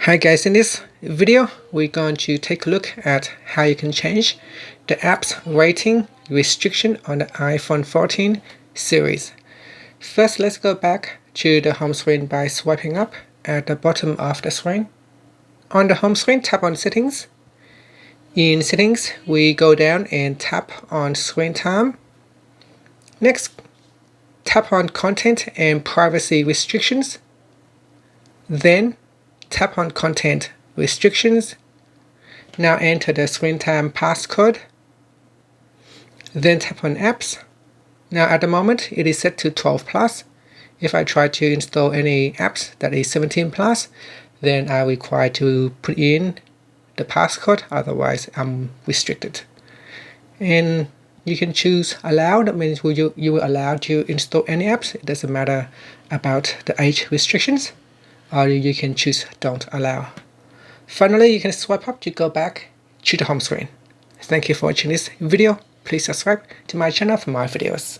Hi guys, in this video we're going to take a look at how you can change the apps rating restriction on the iPhone 14 series. First, let's go back to the home screen by swiping up at the bottom of the screen. On the home screen, tap on Settings. In Settings, we go down and tap on Screen Time. Next, tap on Content and Privacy Restrictions. Then tap on Content Restrictions. Now enter the screen time passcode. Then tap on Apps. Now at the moment it is set to 12 plus. If I try to install any apps that is 17 plus, then I'm required to put in the passcode, otherwise I'm restricted. And you can choose allow, that means you will allow to install any apps. It doesn't matter about the age restrictions. Or you can choose don't allow. Finally, you can swipe up to go back to the home screen. Thank you for watching this video. Please subscribe to my channel for more videos.